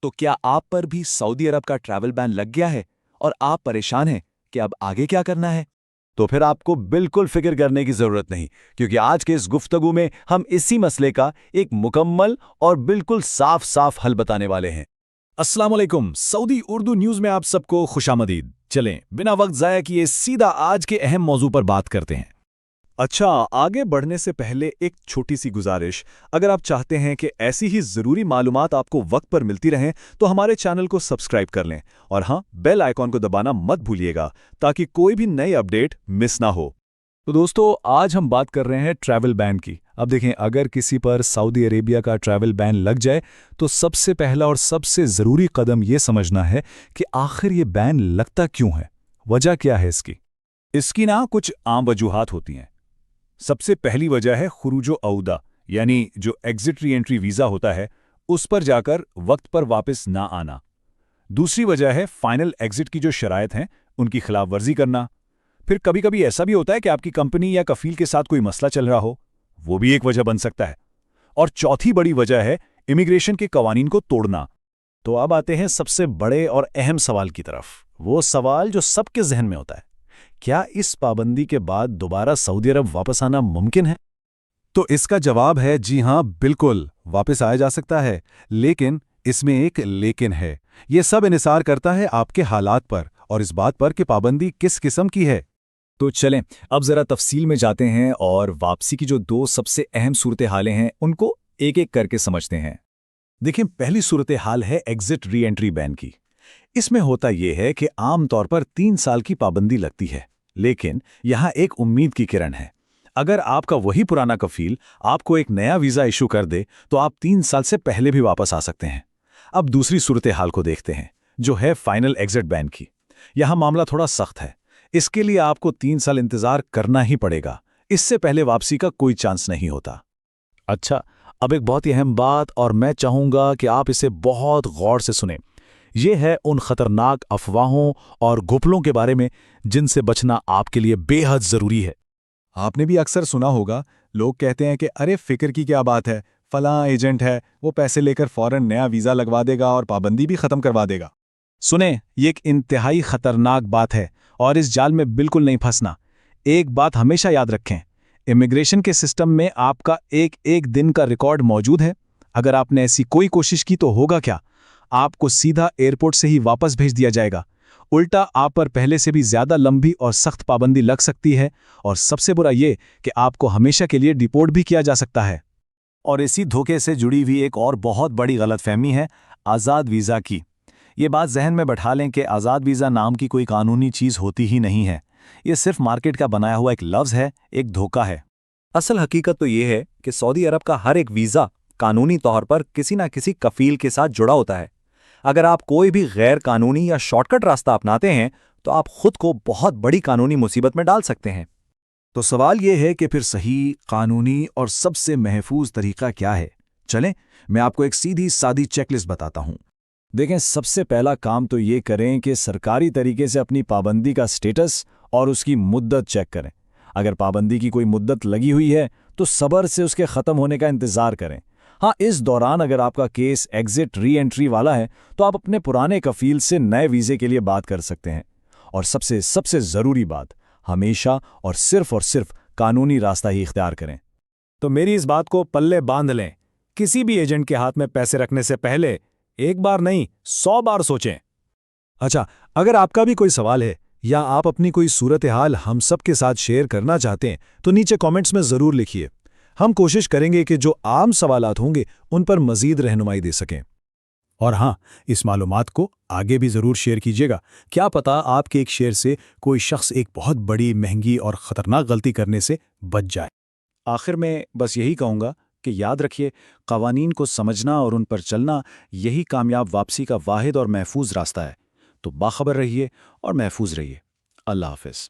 तो क्या आप पर भी सऊदी अरब का ट्रैवल बैन लग गया है और आप परेशान हैं कि अब आगे क्या करना है? तो फिर आपको बिल्कुल फिक्र करने की जरूरत नहीं, क्योंकि आज के इस गुफ्तगू में हम इसी मसले का एक मुकम्मल और बिल्कुल साफ साफ हल बताने वाले हैं। अस्सलाम वालेकुम, सऊदी उर्दू न्यूज़ में आप सबको खुशामदीद। चलें, बिना वक्त ज़ाया किए सीधा आज के अहम मौजू पर बात करते हैं। अच्छा, आगे बढ़ने से पहले एक छोटी सी गुजारिश। अगर आप चाहते हैं कि ऐसी ही ज़रूरी मालूमात आपको वक्त पर मिलती रहें तो हमारे चैनल को सब्सक्राइब कर लें और हाँ, बेल आइकॉन को दबाना मत भूलिएगा ताकि कोई भी नई अपडेट मिस ना हो। तो दोस्तों, आज हम बात कर रहे हैं ट्रैवल बैन की। अब देखें, अगर किसी पर सऊदी अरेबिया का ट्रैवल बैन लग जाए तो सबसे पहला और सबसे ज़रूरी कदम ये समझना है कि आखिर ये बैन लगता क्यों है, वजह क्या है इसकी। इसकी ना कुछ आम वजूहात होती हैं। सबसे पहली वजह है खुरूजो अऊदा, यानी जो एग्जिट री एंट्री वीज़ा होता है उस पर जाकर वक्त पर वापस ना आना। दूसरी वजह है फाइनल एग्जिट की जो शराइत हैं उनकी खिलाफ वर्जी करना। फिर कभी कभी ऐसा भी होता है कि आपकी कंपनी या कफील के साथ कोई मसला चल रहा हो, वो भी एक वजह बन सकता है। और चौथी बड़ी वजह है इमिग्रेशन के कवानीन को तोड़ना। तो अब आते हैं सबसे बड़े और अहम सवाल की तरफ, वो सवाल जो सबके जहन में होता है, क्या इस पाबंदी के बाद दोबारा सऊदी अरब वापस आना मुमकिन है? तो इसका जवाब है जी हाँ, बिल्कुल वापस आया जा सकता है, लेकिन इसमें एक लेकिन है। ये सब इन्हिसार करता है आपके हालात पर और इस बात पर कि पाबंदी किस किस्म की है। तो चलें, अब ज़रा तफसील में जाते हैं और वापसी की जो दो सबसे अहम सूरत हालें हैं उनको एक एक करके समझते हैं। देखिए, पहली सूरत हाल है एग्जिट री एंट्री बैन की। इसमें होता यह है कि आम तौर पर 3 साल की पाबंदी लगती है, लेकिन यहाँ एक उम्मीद की किरण है। अगर आपका वही पुराना कफील आपको एक नया वीज़ा इशू कर दे तो आप 3 साल से पहले भी वापस आ सकते हैं। अब दूसरी सूरत हाल को देखते हैं, जो है फाइनल एग्जिट बैन की। यहाँ मामला थोड़ा सख्त है। इसके लिए आपको 3 साल इंतजार करना ही पड़ेगा। इससे पहले वापसी का कोई चांस नहीं होता। अच्छा, अब एक बहुत ही अहम बात, और मैं चाहूंगा कि आप इसे बहुत गौर से सुनें। यह है उन खतरनाक अफवाहों और घुपलों के बारे में जिनसे बचना आपके लिए बेहद जरूरी है। आपने भी अक्सर सुना होगा, लोग कहते हैं कि अरे फिक्र की क्या बात है, फलां एजेंट है, वो पैसे लेकर फौरन नया वीज़ा लगवा देगा और पाबंदी भी खत्म करवा देगा। सुने, ये एक इंतहाई खतरनाक बात है और इस जाल में बिल्कुल नहीं फंसना। एक बात हमेशा याद रखें, इमिग्रेशन के सिस्टम में आपका एक एक दिन का रिकॉर्ड मौजूद है। अगर आपने ऐसी कोई कोशिश की तो होगा क्या, आपको सीधा एयरपोर्ट से ही वापस भेज दिया जाएगा। उल्टा आप पर पहले से भी ज्यादा लंबी और सख्त पाबंदी लग सकती है, और सबसे बुरा ये कि आपको हमेशा के लिए डिपोर्ट भी किया जा सकता है। और इसी धोखे से जुड़ी हुई एक और बहुत बड़ी गलतफहमी है आज़ाद वीज़ा की। ये बात जहन में बैठा लें कि आज़ाद वीज़ा नाम की कोई कानूनी चीज़ होती ही नहीं है। ये सिर्फ मार्केट का बनाया हुआ एक लफ्ज़ है, एक धोखा है। असल हकीकत तो ये है कि सऊदी अरब का हर एक वीज़ा कानूनी तौर पर किसी न किसी कफील के साथ जुड़ा होता है। अगर आप कोई भी गैर कानूनी या शॉर्टकट रास्ता अपनाते हैं तो आप खुद को बहुत बड़ी कानूनी मुसीबत में डाल सकते हैं। तो सवाल यह है कि फिर सही, कानूनी और सबसे महफूज तरीका क्या है? चलें, मैं आपको एक सीधी सादी चेकलिस्ट बताता हूं। देखें, सबसे पहला काम तो ये करें कि सरकारी तरीके से अपनी पाबंदी का स्टेटस और उसकी मुद्दत चेक करें। अगर पाबंदी की कोई मुद्दत लगी हुई है तो सब्र से उसके ख़त्म होने का इंतज़ार करें। हाँ, इस दौरान अगर आपका केस एग्जिट री एंट्री वाला है तो आप अपने पुराने कफील से नए वीज़े के लिए बात कर सकते हैं। और सबसे सबसे ज़रूरी बात, हमेशा और सिर्फ कानूनी रास्ता ही इख्तियार करें। तो मेरी इस बात को पल्ले बांध लें, किसी भी एजेंट के हाथ में पैसे रखने से पहले एक बार नहीं 100 बार सोचें। अच्छा, अगर आपका भी कोई सवाल है या आप अपनी कोई सूरत हाल हम सब के साथ शेयर करना चाहते हैं तो नीचे कमेंट्स में ज़रूर लिखिए। हम कोशिश करेंगे कि जो आम सवालात होंगे उन पर मज़ीद रहनुमाई दे सकें। और हाँ, इस मालूमात को आगे भी ज़रूर शेयर कीजिएगा। क्या पता आपके एक शेयर से कोई शख्स एक बहुत बड़ी, महंगी और ख़तरनाक गलती करने से बच जाए। आखिर में बस यही कहूँगा कि याद रखिए, क़वानीन को समझना और उन पर चलना यही कामयाब वापसी का वाहिद और महफूज रास्ता है। तो बाखबर रहिए और महफूज रहिए। अल्लाह हाफ़िज़।